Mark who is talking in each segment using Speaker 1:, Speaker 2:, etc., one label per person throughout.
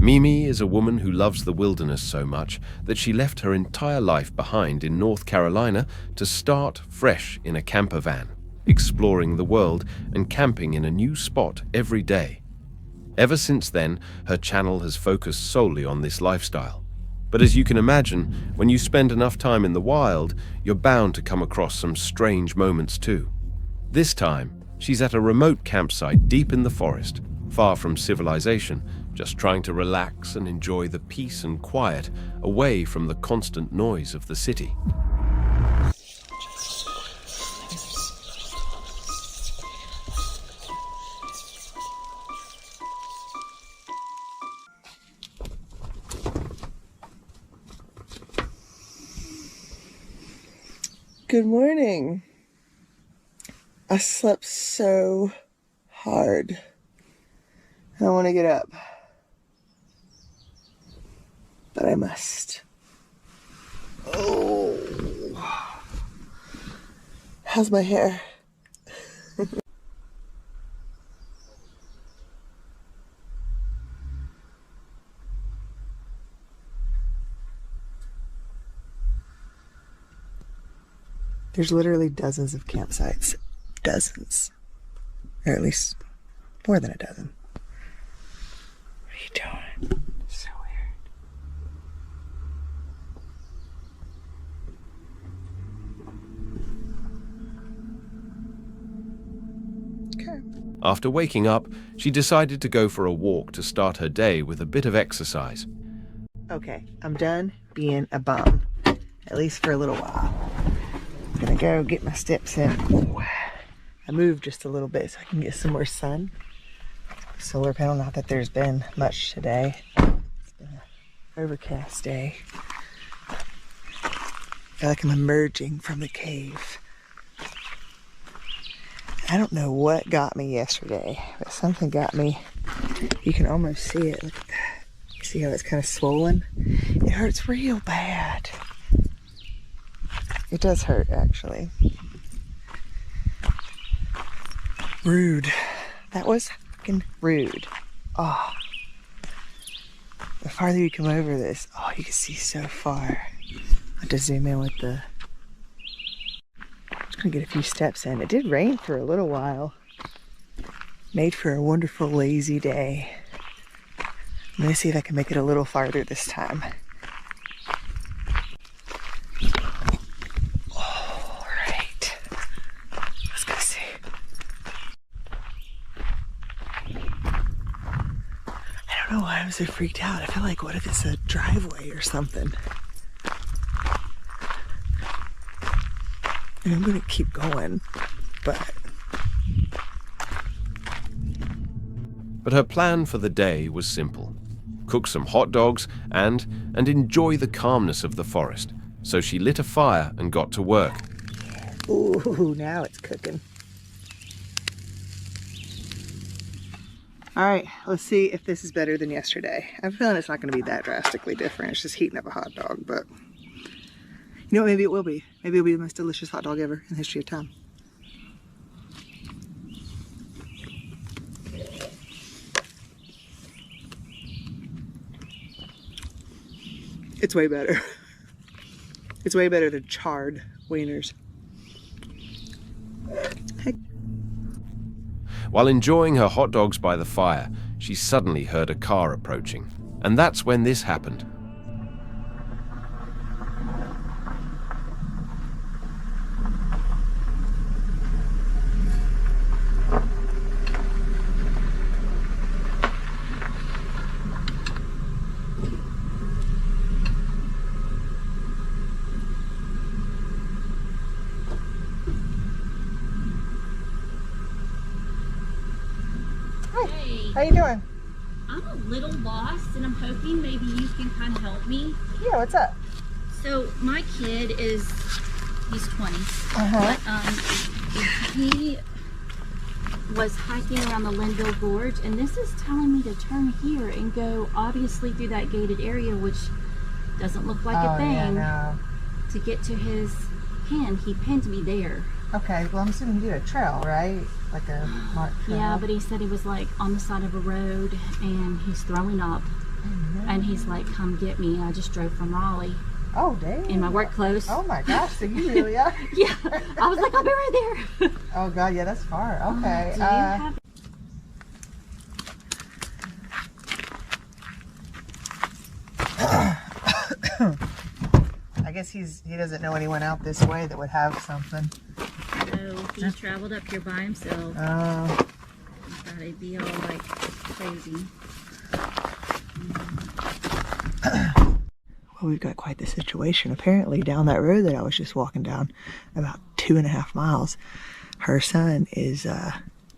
Speaker 1: Mimi is a woman who loves the wilderness so much that she left her entire life behind in North Carolina to start fresh in a camper van, exploring the world and camping in a new spot every day. Ever since then, her channel has focused solely on this lifestyle. But as you can imagine, when you spend enough time in the wild, you're bound to come across some strange moments too. This time, she's at a remote campsite deep in the forest, far from civilization, just trying to relax and enjoy the peace and quiet away from the constant noise of the city.
Speaker 2: Good morning. I slept so hard. I don't want to get up, but I must. Oh, how's my hair? There's literally dozens of campsites. Dozens. Or at least more than a dozen. What are you doing? So weird. Okay.
Speaker 1: After waking up, she decided to go for a walk to start her day with a bit of exercise.
Speaker 2: Okay, I'm done being a bum. At least for a little while. I'm gonna go get my steps in. Ooh. I moved just a little bit so I can get some more sun. Solar panel, not that there's been much today. It's been an overcast day. I feel like I'm emerging from the cave. I don't know what got me yesterday, but something got me. You can almost see it. Look at that. You see how it's kind of swollen? It hurts real bad. It does hurt, actually. Rude. That was fucking rude. Oh. The farther you come over this, oh, you can see so far. I have to zoom in with the... I'm just gonna get a few steps in. It did rain for a little while. Made for a wonderful, lazy day. I'm gonna see if I can make it a little farther this time. I don't know why I'm so freaked out. I feel like, what if it's a driveway or something? And I'm gonna keep going, but...
Speaker 1: But her plan for the day was simple. Cook some hot dogs and enjoy the calmness of the forest. So she lit a fire and got to work.
Speaker 2: Ooh, now it's cooking. All right, let's see if this is better than yesterday. I'm feeling it's not going to be that drastically different. It's just heating up a hot dog, but you know what? Maybe it will be. Maybe it'll be the most delicious hot dog ever in the history of time. It's way better. It's way better than charred wieners. Heck.
Speaker 1: While enjoying her hot dogs by the fire, she suddenly heard a car approaching. And that's when this happened.
Speaker 2: How you doing?
Speaker 3: I'm a little lost and I'm hoping maybe you can kind of help me.
Speaker 2: Yeah, what's up?
Speaker 3: So my kid he's 20, but he was hiking around the Linville Gorge and this is telling me to turn here and go obviously through that gated area, which doesn't look like a thing,
Speaker 2: yeah, no.
Speaker 3: to get to his pen. He pinned me there.
Speaker 2: Okay, well I'm assuming you did a trail, right? Like a marked trail.
Speaker 3: Yeah, but he said he was like on the side of a road and he's throwing up And he's like, come get me. And I just drove from Raleigh
Speaker 2: Oh, damn.
Speaker 3: in my work clothes.
Speaker 2: Oh my gosh, so you really are?
Speaker 3: Yeah, I was like, I'll be right there.
Speaker 2: Oh God, yeah, that's far. Okay.
Speaker 3: Do you have
Speaker 2: I guess he doesn't know anyone out this way that would have something.
Speaker 3: No, he traveled up here by himself.
Speaker 2: Oh.
Speaker 3: I thought he'd be all like crazy.
Speaker 2: Well, we've got quite the situation. Apparently, down that road that I was just walking down, about 2.5 miles, her son is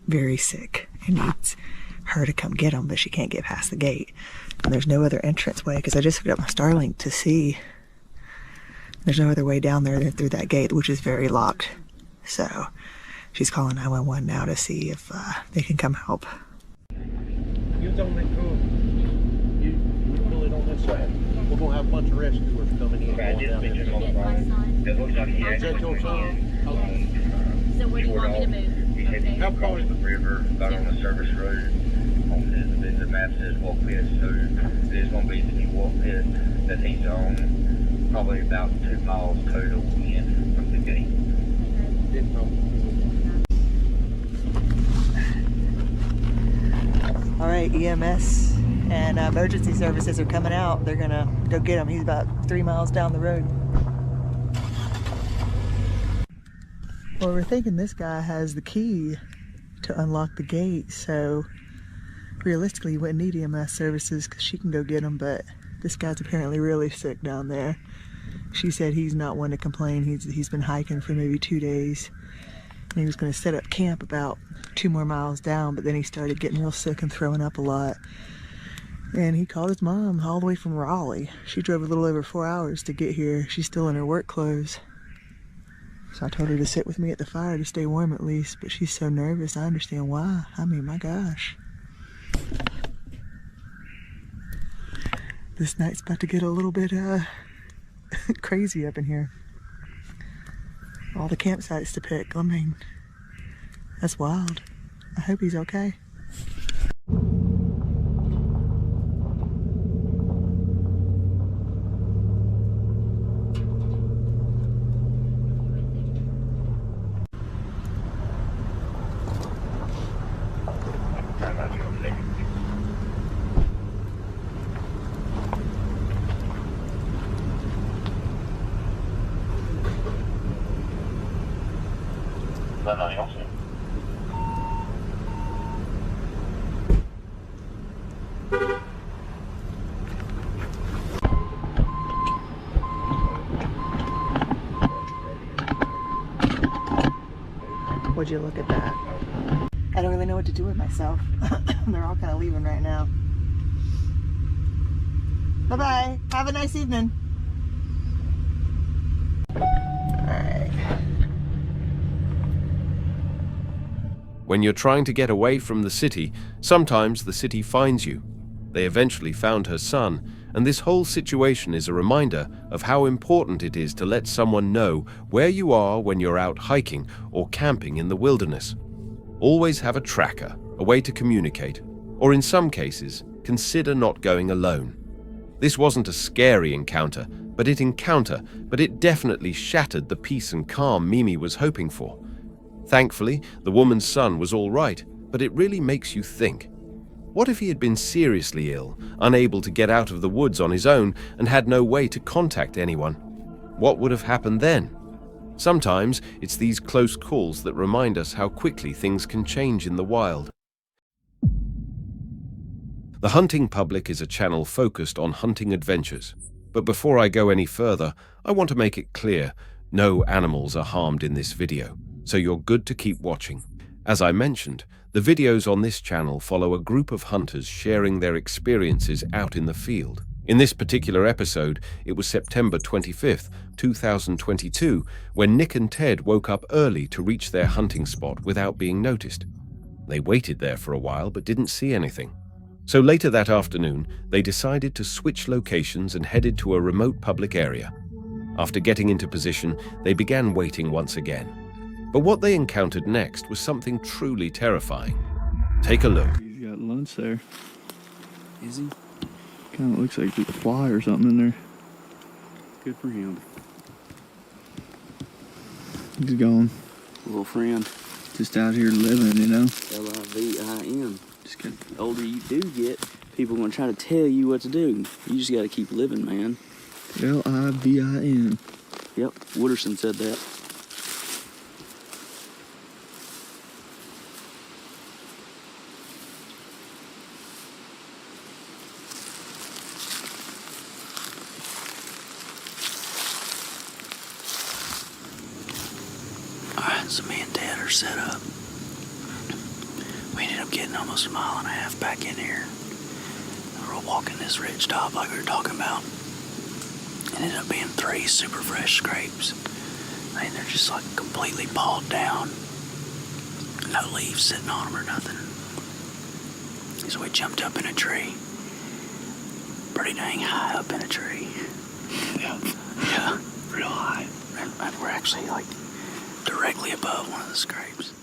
Speaker 2: very sick and needs her to come get him, but she can't get past the gate. And there's no other entrance way, because I just hooked up my Starlink to see. There's no other way down there than through that gate, which is very locked. So she's calling 911 now to see if they can come help.
Speaker 4: You don't make cool. You pull it on this side. We're gonna have a bunch of rescuers coming in.
Speaker 3: Get my son.
Speaker 4: Is that your son?
Speaker 3: So where do you want me to move? Okay.
Speaker 4: How far is
Speaker 5: the river, got on the service road. On the map says walk pit, so there's gonna be the new walk pit that he's on, probably about 2 miles total in from the gate.
Speaker 4: Didn't know.
Speaker 2: All right, EMS and emergency services are coming out. They're gonna go get him. He's about 3 miles down the road. Well, we're thinking this guy has the key to unlock the gate, so realistically, you wouldn't need EMS services because she can go get him, but this guy's apparently really sick down there. She said he's not one to complain. He's been hiking for maybe 2 days. And he was going to set up camp about 2 more miles down, but then he started getting real sick and throwing up a lot. And he called his mom all the way from Raleigh. She drove a little over 4 hours to get here. She's still in her work clothes. So I told her to sit with me at the fire to stay warm at least, but she's so nervous. I understand why. I mean, my gosh. This night's about to get a little bit crazy up in here. All the campsites to pick. I mean, that's wild. I hope he's okay. Would you look at that? I don't really know what to do with myself. They're all kind of leaving right now. Bye-bye. Have a nice evening. Alright.
Speaker 1: When you're trying to get away from the city, sometimes the city finds you. They eventually found her son, and this whole situation is a reminder of how important it is to let someone know where you are when you're out hiking or camping in the wilderness. Always have a tracker, a way to communicate, or in some cases, consider not going alone. This wasn't a scary encounter, but it definitely shattered the peace and calm Mimi was hoping for. Thankfully, the woman's son was all right, but it really makes you think. What if he had been seriously ill, unable to get out of the woods on his own, and had no way to contact anyone? What would have happened then? Sometimes it's these close calls that remind us how quickly things can change in the wild. The Hunting Public is a channel focused on hunting adventures. But before I go any further, I want to make it clear, no animals are harmed in this video, so you're good to keep watching. As I mentioned, the videos on this channel follow a group of hunters sharing their experiences out in the field. In this particular episode, it was September 25th, 2022, when Nick and Ted woke up early to reach their hunting spot without being noticed. They waited there for a while but didn't see anything. So later that afternoon, they decided to switch locations and headed to a remote public area. After getting into position, they began waiting once again. But what they encountered next was something truly terrifying. Take a look.
Speaker 6: He's got lunch there.
Speaker 7: Is he?
Speaker 6: Kind of looks like there's a fly or something in there. Good for him. He's gone.
Speaker 7: Little friend.
Speaker 6: Just out here living, you know?
Speaker 7: Livin. Just get, the older you do get, people are going to try to tell you what to do. You just got to keep living, man.
Speaker 6: Livin.
Speaker 7: Yep, Wooderson said that. Alright, so me and Dad are set up. We ended up getting almost a mile and a half back in here. We're walking this ridge top like we were talking about. It ended up being 3 super fresh scrapes. I mean, they're just like completely pawed down. No leaves sitting on them or nothing. So we jumped up in a tree. Pretty dang high up in a tree. Yeah. Yeah. Real high. And we're actually like directly above one of the scrapes.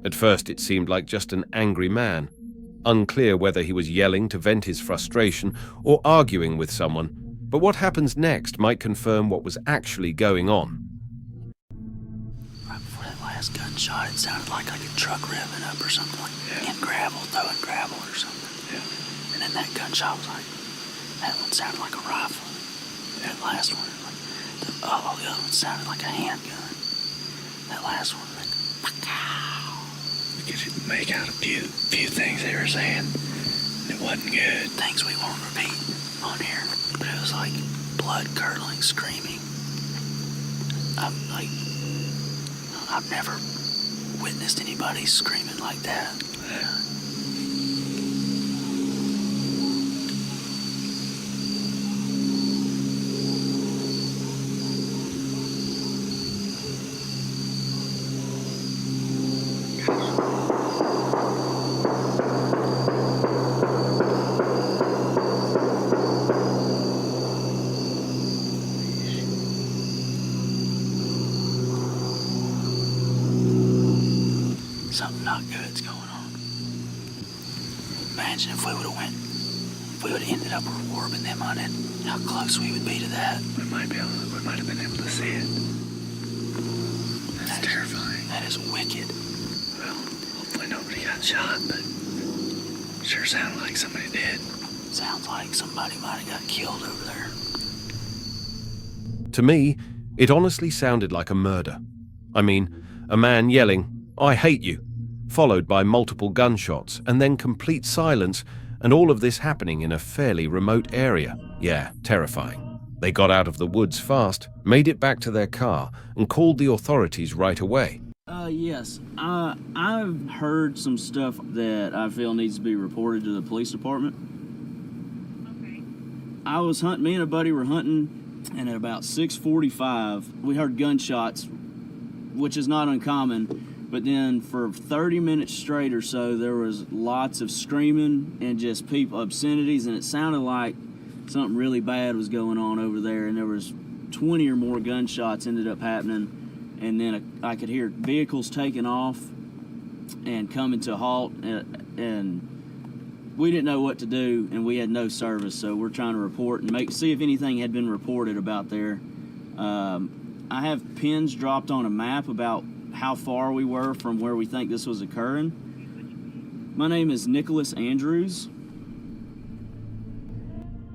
Speaker 1: At first it seemed like just an angry man, unclear whether he was yelling to vent his frustration or arguing with someone, but what happens next might confirm what was actually going on.
Speaker 7: Right before that last gunshot, it sounded like a truck revving up or something, like in gravel, throwing gravel or something. Yeah. And then that gunshot was like, that one sounded like a rifle. Yeah. That last one, the other one sounded like a handgun. That last one, like,
Speaker 6: We could make out a few things they were saying. It wasn't good.
Speaker 7: Things we won't repeat on here, but it was like blood-curdling screaming. I've never witnessed anybody screaming like that. Something not good's going on. Imagine if we would have ended up orbing them on it, how close we would be to that.
Speaker 6: We might have been able to see it. That's terrifying.
Speaker 7: That is wicked.
Speaker 6: Well, hopefully nobody got shot, but sure sounded like somebody did.
Speaker 7: Sounds like somebody might have got killed over there.
Speaker 1: To me, it honestly sounded like a murder. I mean, a man yelling, "I hate you," followed by multiple gunshots, and then complete silence, and all of this happening in a fairly remote area. Yeah, terrifying. They got out of the woods fast, made it back to their car, and called the authorities right away.
Speaker 8: Yes. I've heard some stuff that I feel needs to be reported to the police department.
Speaker 3: Okay.
Speaker 8: I was hunting, me and a buddy were hunting, and at about 6:45, we heard gunshots, which is not uncommon. But then for 30 minutes straight or so, there was lots of screaming and just people, obscenities, and it sounded like something really bad was going on over there, and there was 20 or more gunshots ended up happening, and then I could hear vehicles taking off and coming to a halt, and we didn't know what to do, and we had no service, so we're trying to report and see if anything had been reported about there. I have pins dropped on a map about how far we were from where we think this was occurring. My name is Nicholas Andrews.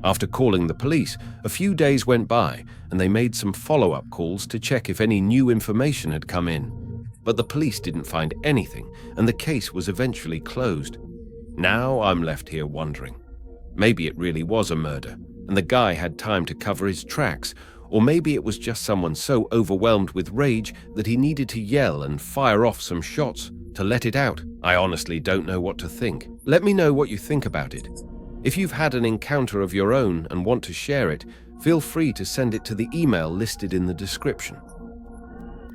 Speaker 1: After calling the police, a few days went by and they made some follow-up calls to check if any new information had come in. But the police didn't find anything and the case was eventually closed. Now I'm left here wondering. Maybe it really was a murder and the guy had time to cover his tracks, or maybe it was just someone so overwhelmed with rage that he needed to yell and fire off some shots to let it out. I honestly don't know what to think. Let me know what you think about it. If you've had an encounter of your own and want to share it, feel free to send it to the email listed in the description.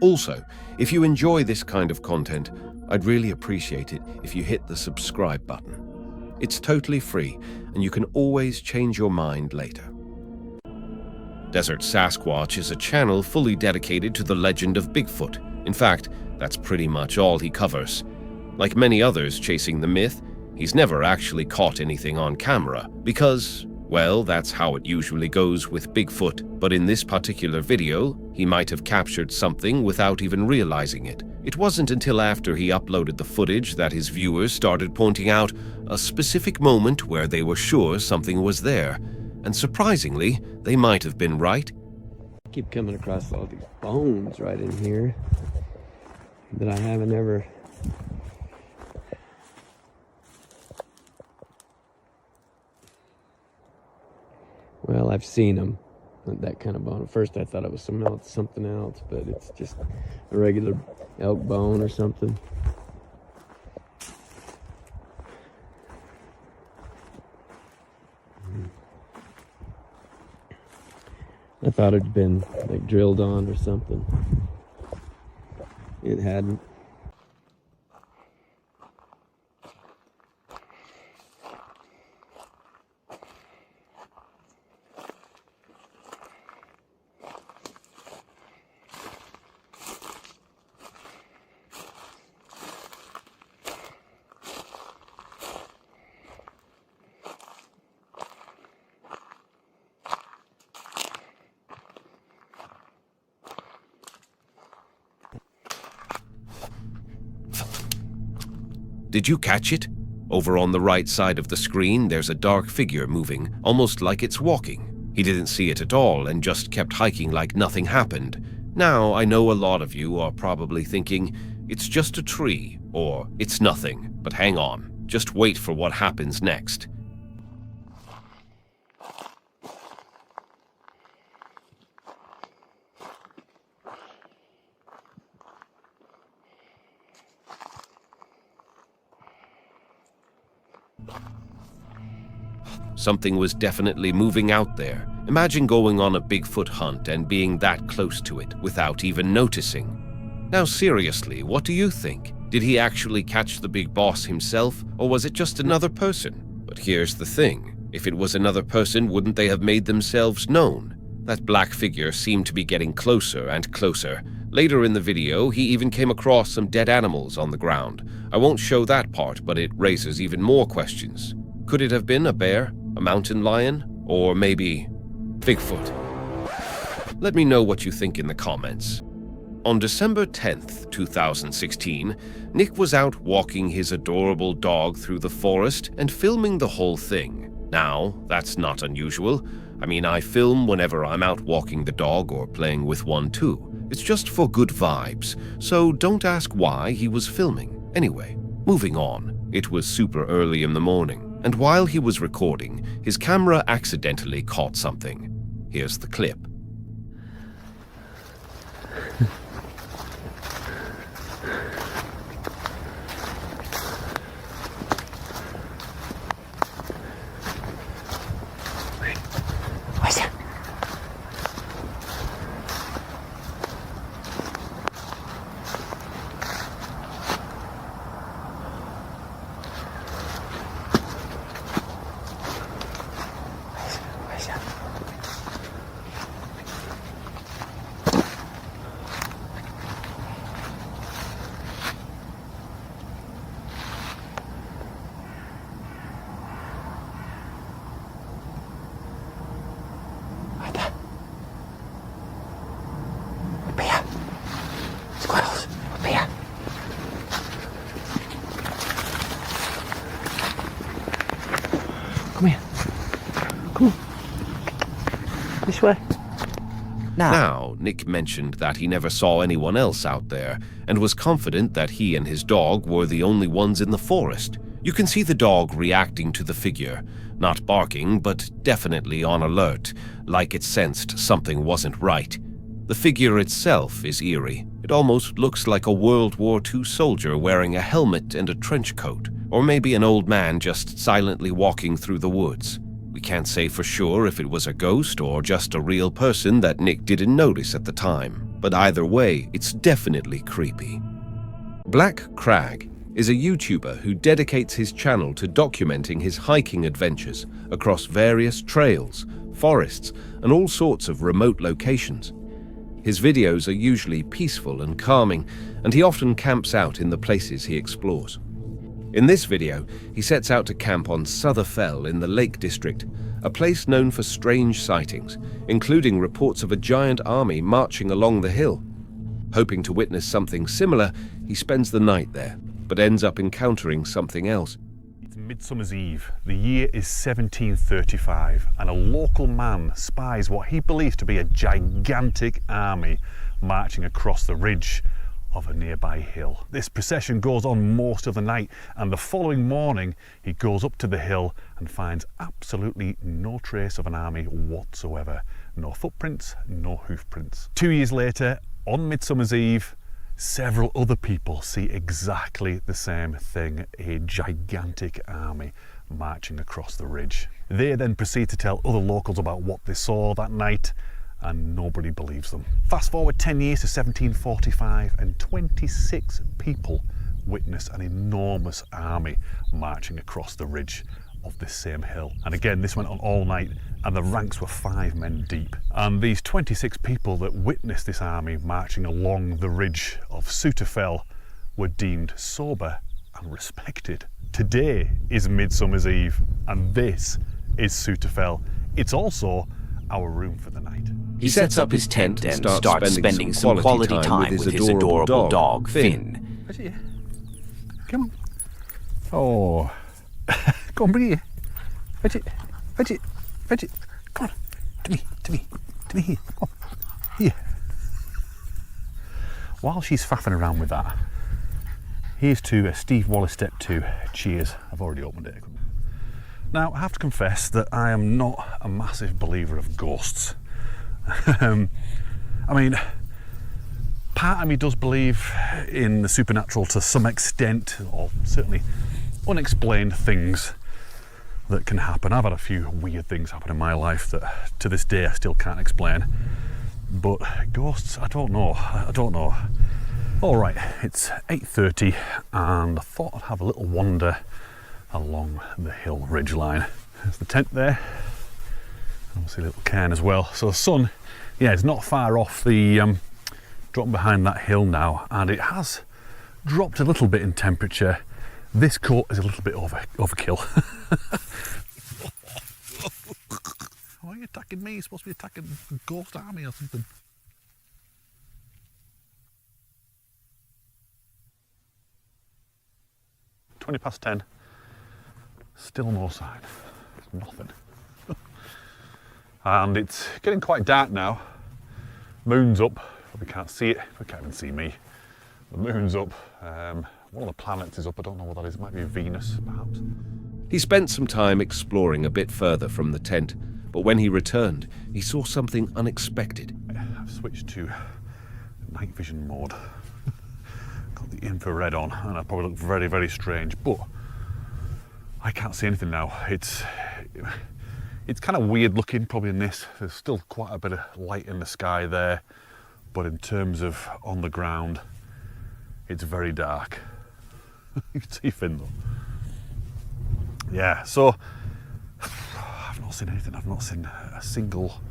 Speaker 1: Also, if you enjoy this kind of content, I'd really appreciate it if you hit the subscribe button. It's totally free, and you can always change your mind later. Desert Sasquatch is a channel fully dedicated to the legend of Bigfoot. In fact, that's pretty much all he covers. Like many others chasing the myth, he's never actually caught anything on camera because, well, that's how it usually goes with Bigfoot. But in this particular video, he might have captured something without even realizing it. It wasn't until after he uploaded the footage that his viewers started pointing out a specific moment where they were sure something was there. And surprisingly, they might have been right.
Speaker 9: I keep coming across all these bones right in here that I haven't ever... Well, I've seen them, that kind of bone. At first I thought it was something else, but it's just a regular elk bone or something. I thought it'd been like drilled on or something. It hadn't.
Speaker 1: Did you catch it? Over on the right side of the screen, there's a dark figure moving, almost like it's walking. He didn't see it at all and just kept hiking like nothing happened. Now, I know a lot of you are probably thinking, it's just a tree, or it's nothing. But hang on, just wait for what happens next. Something was definitely moving out there. Imagine going on a Bigfoot hunt and being that close to it without even noticing. Now seriously, what do you think? Did he actually catch the big boss himself, or was it just another person? But here's the thing. If it was another person, wouldn't they have made themselves known? That black figure seemed to be getting closer and closer. Later in the video, he even came across some dead animals on the ground. I won't show that part, but it raises even more questions. Could it have been a bear, a mountain lion, or maybe Bigfoot? Let me know what you think in the comments. On December 10th, 2016, Nick was out walking his adorable dog through the forest and filming the whole thing. Now, that's not unusual. I mean, I film whenever I'm out walking the dog or playing with one too. It's just for good vibes, so don't ask why he was filming. Anyway, moving on. It was super early in the morning. And while he was recording, his camera accidentally caught something. Here's the clip.
Speaker 2: This way? Nah.
Speaker 1: Now, Nick mentioned that he never saw anyone else out there and was confident that he and his dog were the only ones in the forest. You can see the dog reacting to the figure, not barking, but definitely on alert, like it sensed something wasn't right. The figure itself is eerie. It almost looks like a World War II soldier wearing a helmet and a trench coat, or maybe an old man just silently walking through the woods. We can't say for sure if it was a ghost or just a real person that Nick didn't notice at the time, but either way, it's definitely creepy. Black Crag is a YouTuber who dedicates his channel to documenting his hiking adventures across various trails, forests, and all sorts of remote locations. His videos are usually peaceful and calming, and he often camps out in the places he explores. In this video, he sets out to camp on Souther Fell in the Lake District, a place known for strange sightings, including reports of a giant army marching along the hill. Hoping to witness something similar, he spends the night there, but ends up encountering something else.
Speaker 10: It's Midsummer's Eve. The year is 1735, and a local man spies what he believes to be a gigantic army marching across the ridge of a nearby hill. This procession goes on most of the night, and the following morning he goes up to the hill and finds absolutely no trace of an army whatsoever. No footprints, no hoof prints. 2 years later, on Midsummer's Eve, several other people see exactly the same thing, a gigantic army marching across the ridge. They then proceed to tell other locals about what they saw that night, and nobody believes them. Fast forward 10 years to 1745, and 26 people witness an enormous army marching across the ridge of this same hill. And again, this went on all night, and the ranks were 5 men deep. And these 26 people that witnessed this army marching along the ridge of Souther Fell were deemed sober and respected. Today is Midsummer's Eve, and this is Souther Fell. It's also our room for the night.
Speaker 11: He sets up his tent and starts spending some quality time with his adorable dog, Finn.
Speaker 10: Come on. Oh. Go on, bring it here. Fetch it. Fetch it. Fetch it. Come on. To me. To me. To me here. Come on. Here. While she's faffing around with that, here's to Steve Wallace Step 2. Cheers. I've already opened it. Now, I have to confess that I am not a massive believer of ghosts. I mean, part of me does believe in the supernatural to some extent, or certainly unexplained things that can happen. I've had a few weird things happen in my life that to this day I still can't explain. But ghosts, I don't know. All right, it's 8:30, and I thought I'd have a little wander along the hill ridge line. There's the tent there. Obviously a little cairn as well. So the sun, yeah, it's not far off the dropping behind that hill now, and it has dropped a little bit in temperature. This coat is a little bit overkill. Why are you attacking me? You're supposed to be attacking the ghost army or something. (10:20). Still no sign. Nothing. And it's getting quite dark now. Moon's up. Probably can't see it. We can't even see me. The moon's up. One of the planets is up. I don't know what that is. It might be Venus, perhaps.
Speaker 1: He spent some time exploring a bit further from the tent, but when he returned, he saw something unexpected.
Speaker 10: I've switched to night vision mode. Got the infrared on, and I probably look very, very strange, but I can't see anything now. It's kind of weird looking, probably in this. There's still quite a bit of light in the sky there, but in terms of on the ground, it's very dark. You can see Finn though. Yeah, so I've not seen anything. I've not seen a single,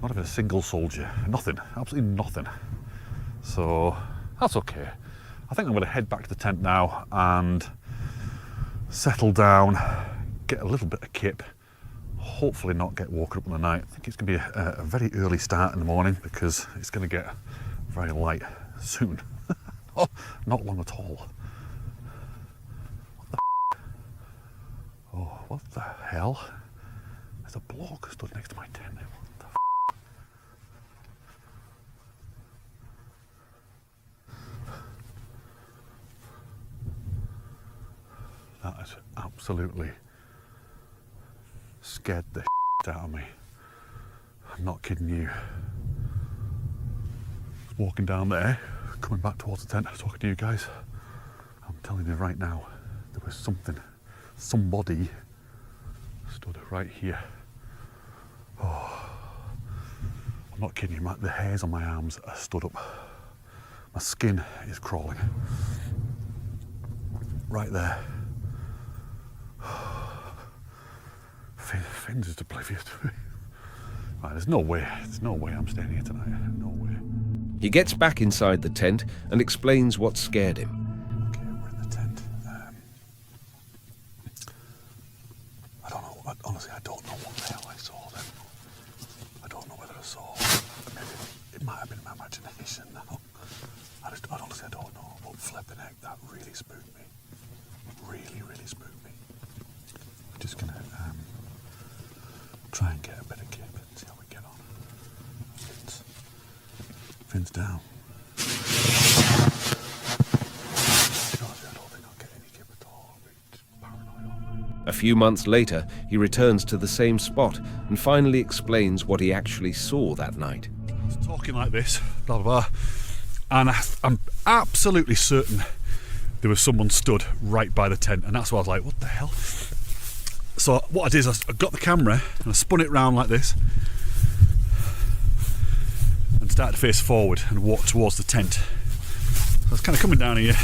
Speaker 10: not even a single soldier. Nothing, absolutely nothing. So that's okay. I think I'm going to head back to the tent now and settle down, get a little bit of kip, hopefully not get woken up in the night. I think it's going to be a very early start in the morning because it's going to get very light soon. Oh, not long at all. What the hell? There's a bloke stood next to my tent. What the that absolutely scared the out of me. I'm not kidding you. I was walking down there, coming back towards the tent, talking to you guys. I'm telling you right now, there was somebody stood right here. Oh, I'm not kidding you, the hairs on my arms are stood up. My skin is crawling. Right there. Finn's just oblivious to me. Right, there's no way I'm staying here tonight. No way.
Speaker 1: He gets back inside the tent and explains what scared him.
Speaker 10: Okay, we're in the tent. I don't know. Honestly, I don't know what the hell I saw then. I don't know whether I saw. Maybe it might have been my imagination now. Honestly, I don't know. But flipping heck, that really spooked me. Really, really spooked me. I'm just gonna try and get a bit of kip and see how we get on. Finn's down. Honestly, I don't think I'll get any kip at all. Paranoid.
Speaker 1: A few months later, he returns to the same spot and finally explains what he actually saw that night.
Speaker 10: I was talking like this, blah, blah, blah, and I'm absolutely certain there was someone stood right by the tent, and that's why I was like, what the hell? So what I did is I got the camera and I spun it round like this and started to face forward and walk towards the tent. So I was kind of coming down here.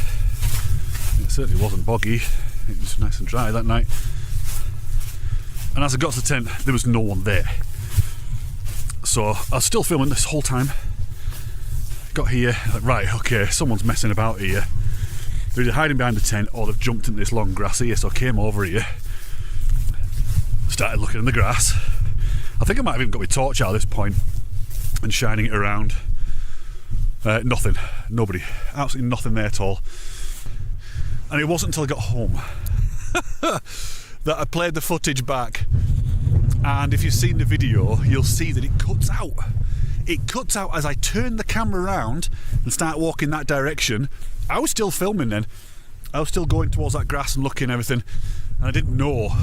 Speaker 10: It certainly wasn't boggy. It was nice and dry that night. And as I got to the tent, there was no one there. So I was still filming this whole time. Got here, like, right, okay, someone's messing about here. They're either hiding behind the tent or they've jumped into this long grass here, so I came over here. Started looking in the grass. I think I might have even got my torch out at this point and shining it around. Nothing, nobody, absolutely nothing there at all. And it wasn't until I got home that I played the footage back. And if you've seen the video, you'll see that it cuts out. It cuts out as I turn the camera around and start walking that direction. I was still filming then. I was still going towards that grass and looking and everything. And I didn't know.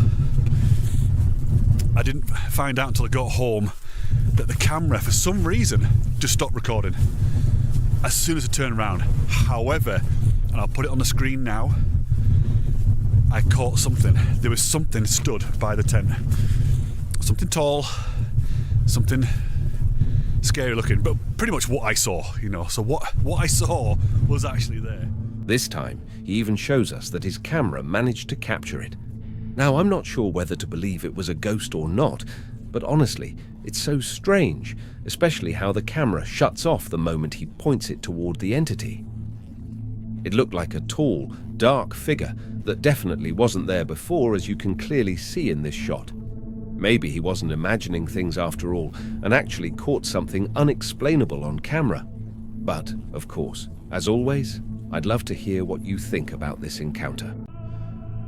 Speaker 10: I didn't find out until I got home that the camera, for some reason, just stopped recording as soon as I turned around. However, and I'll put it on the screen now, I caught something. There was something stood by the tent. Something tall, something scary looking, but pretty much what I saw, you know. So what I saw was actually there.
Speaker 1: This time, he even shows us that his camera managed to capture it. Now, I'm not sure whether to believe it was a ghost or not, but honestly, it's so strange, especially how the camera shuts off the moment he points it toward the entity. It looked like a tall, dark figure that definitely wasn't there before, as you can clearly see in this shot. Maybe he wasn't imagining things after all, and actually caught something unexplainable on camera. But, of course, as always, I'd love to hear what you think about this encounter.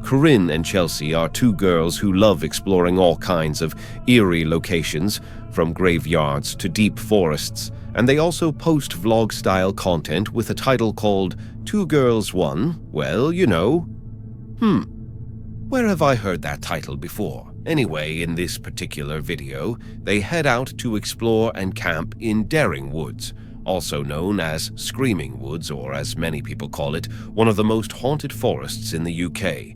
Speaker 1: Corinne and Chelsea are two girls who love exploring all kinds of eerie locations, from graveyards to deep forests, and they also post vlog-style content with a title called Two Girls One, well, you know. Where have I heard that title before? Anyway, in this particular video, they head out to explore and camp in Daring Woods, also known as Screaming Woods, or as many people call it, one of the most haunted forests in the UK.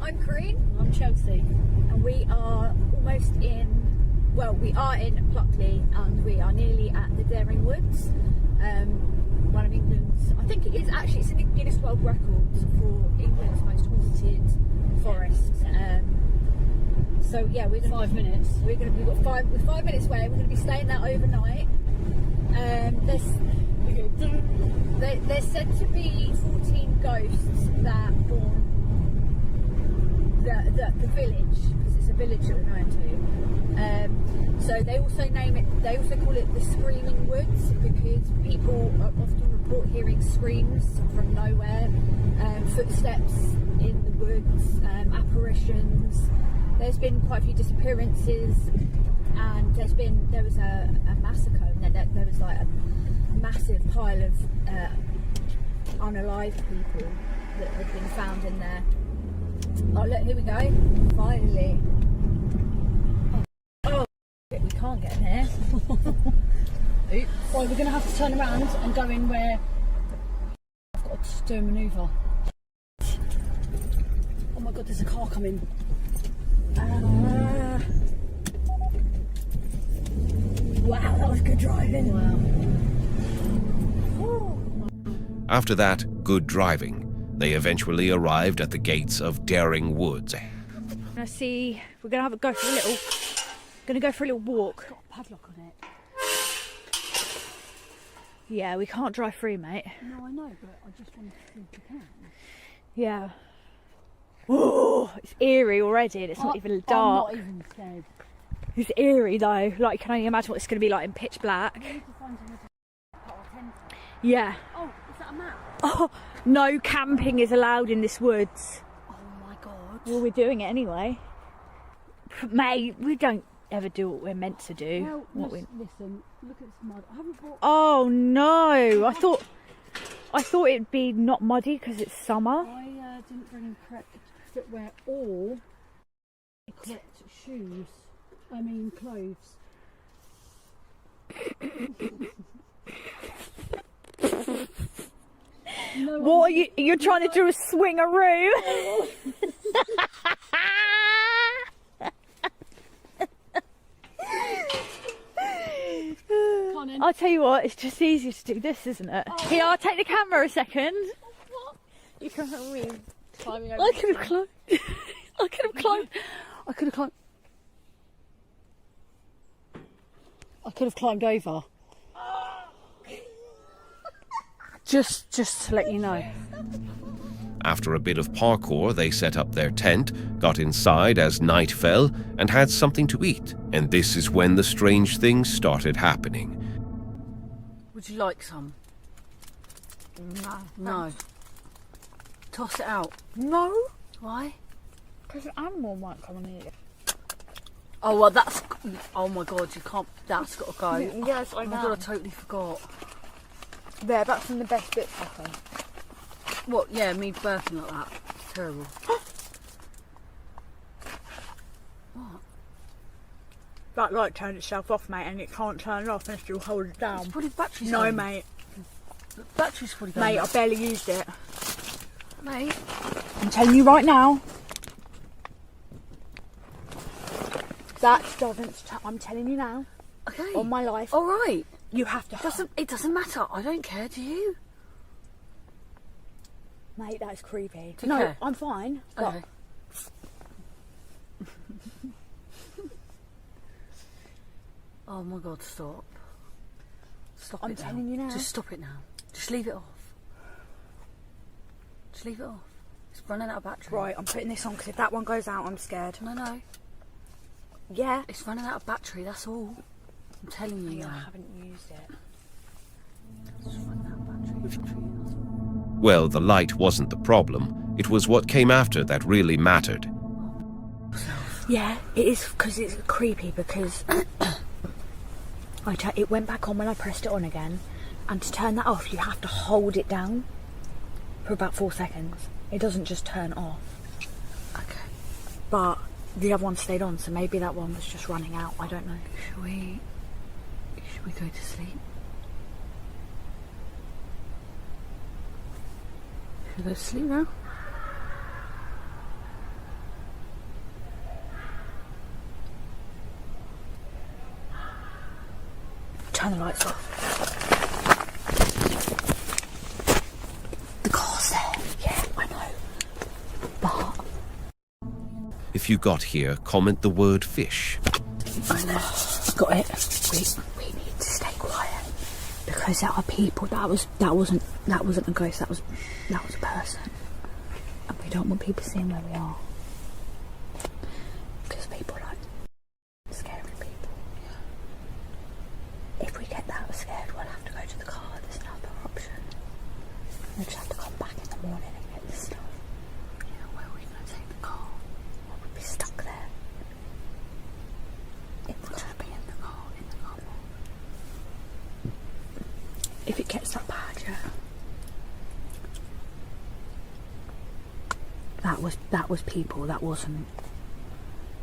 Speaker 3: I'm Corinne. I'm Chelsea. And we are almost in, well, we are in Pluckley, and we are nearly at the Daring Woods, one of England's, I think it is actually, it's in the Guinness World Records for England's most haunted forests. So yeah, we're gonna, 5 minutes. We've got 5 minutes away. We're going to be staying there overnight. There's said to be 14 ghosts that haunt the village, because it's a village that we're going to. So they also name it. They also call it the Screaming Woods, because people often report hearing screams from nowhere, footsteps in the woods, apparitions. There's been quite a few disappearances, and there was a massacre, and there was like a massive pile of unalive people that had been found in there.
Speaker 12: Oh look, here we go. Finally. Oh, we can't get in here. Oops. Well, we're going to have to turn around and go in where I've got to do a manoeuvre. Oh my god, there's a car coming. Wow, that was good driving. Wow.
Speaker 1: After that good driving, they eventually arrived at the gates of Daring Woods.
Speaker 12: I see we're going to go for a little walk. It's got a padlock on it. Yeah, we can't drive through, mate.
Speaker 3: No, I know, but I just wanted to see if we can.
Speaker 12: Yeah. Whoa, it's eerie already, and it's not even dark.
Speaker 3: I'm not even scared.
Speaker 12: It's eerie though. Like, can I imagine what it's going to be like in pitch black?
Speaker 3: We need to find another put our tent up.
Speaker 12: Yeah.
Speaker 3: Oh, is that a map?
Speaker 12: Oh, no camping is allowed in this woods.
Speaker 3: Oh my god.
Speaker 12: Well, we're doing it anyway. Mate, we don't ever do what we're meant to do.
Speaker 3: Well, listen, look at this mud. I haven't brought...
Speaker 12: Oh no! I thought it'd be not muddy because it's summer.
Speaker 3: I didn't bring in correct footwear or correct shoes. I mean clothes. No,
Speaker 12: what are you? You're trying to do a swingaroo? I'll tell you what, it's just easier to do this, isn't it? Oh. Here, I'll take the camera a second.
Speaker 3: What? You can help me climbing over.
Speaker 12: I could have climbed. I could have climbed.
Speaker 3: I could have climbed. I could have climbed over. Just to let you know.
Speaker 1: After a bit of parkour, they set up their tent, got inside as night fell, and had something to eat. And this is when the strange things started happening.
Speaker 3: Would you like some?
Speaker 12: No.
Speaker 3: No. Toss it out.
Speaker 12: No.
Speaker 3: Why?
Speaker 12: Because an animal might come and eat it.
Speaker 3: Oh well, that's. Oh my god, you can't. That's got to go.
Speaker 12: Yes, I know.
Speaker 3: Oh my god, I totally forgot.
Speaker 12: There, that's from the best bits, I think.
Speaker 3: What? Yeah, me burping like that. It's terrible. What?
Speaker 12: That light turned itself off, mate, and it can't turn it off unless you hold it down.
Speaker 3: It's probably the battery's
Speaker 12: No,
Speaker 3: going.
Speaker 12: mate.
Speaker 3: The battery's probably going.
Speaker 12: Mate, I barely used it.
Speaker 3: Mate.
Speaker 12: I'm telling you right now. That doesn't. I'm telling you now.
Speaker 3: Okay.
Speaker 12: On my life.
Speaker 3: All right.
Speaker 12: You have to.
Speaker 3: It doesn't matter. I don't care. Do you?
Speaker 12: Mate, that's creepy.
Speaker 3: Do you
Speaker 12: no,
Speaker 3: care?
Speaker 12: I'm fine.
Speaker 3: Okay. Oh my god, stop. Stop
Speaker 12: I'm
Speaker 3: it now.
Speaker 12: telling you now.
Speaker 3: Just stop it now. Just leave it off. Just leave it off. It's running out of battery.
Speaker 12: Right, I'm putting this on because if that one goes out, I'm scared.
Speaker 3: No.
Speaker 12: Yeah.
Speaker 3: It's running out of battery, that's all. I'm telling you now.
Speaker 12: I haven't used it.
Speaker 3: It's running out of battery. That's all.
Speaker 1: Well, the light wasn't the problem. It was what came after that really mattered.
Speaker 12: Yeah, it is because it's creepy because it went back on when I pressed it on again, and to turn that off you have to hold it down for about 4 seconds. It doesn't just turn off.
Speaker 3: Okay.
Speaker 12: But the other one stayed on, so maybe that one was just running out. I don't know.
Speaker 3: Should we go to sleep? Should we go to sleep now?
Speaker 12: Turn the lights off. The car's there. Yeah, I know. But
Speaker 1: If you got here, comment the word fish.
Speaker 12: I know. I got it. We need to stay quiet because there are people. That wasn't a ghost. That was a person, and we don't want people seeing where we are because people like scary people. If we get that scared, we'll have to go to the car. There's another option. We'll just have to come back in the morning and get this stuff.
Speaker 3: Yeah, where are we going to take the car?
Speaker 12: We'll be stuck there.
Speaker 3: We'll just be in the car.
Speaker 12: If it gets that bad, yeah. that was people. That wasn't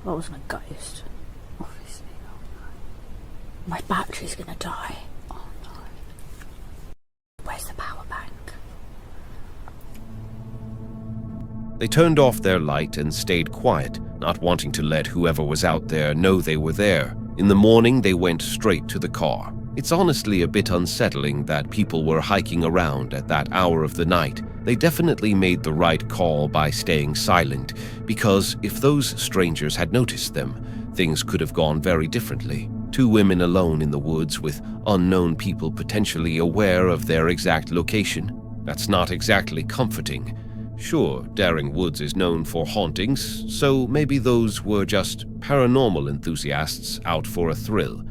Speaker 12: a ghost. Obviously. My battery's gonna die. Oh no. Where's the power bank?
Speaker 1: They turned off their light and stayed quiet, not wanting to let whoever was out there know they were there. In the morning, they went straight to the car. It's honestly a bit unsettling that people were hiking around at that hour of the night. They definitely made the right call by staying silent, because if those strangers had noticed them, things could have gone very differently. 2 women alone in the woods with unknown people potentially aware of their exact location. That's not exactly comforting. Sure, Daring Woods is known for hauntings, so maybe those were just paranormal enthusiasts out for a thrill.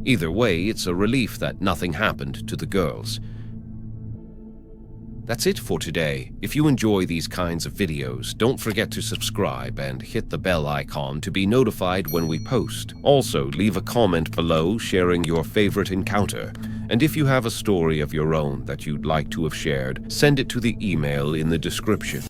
Speaker 1: Either way, it's a relief that nothing happened to the girls. That's it for today. If you enjoy these kinds of videos, don't forget to subscribe and hit the bell icon to be notified when we post. Also, leave a comment below sharing your favorite encounter. And if you have a story of your own that you'd like to have shared, send it to the email in the description.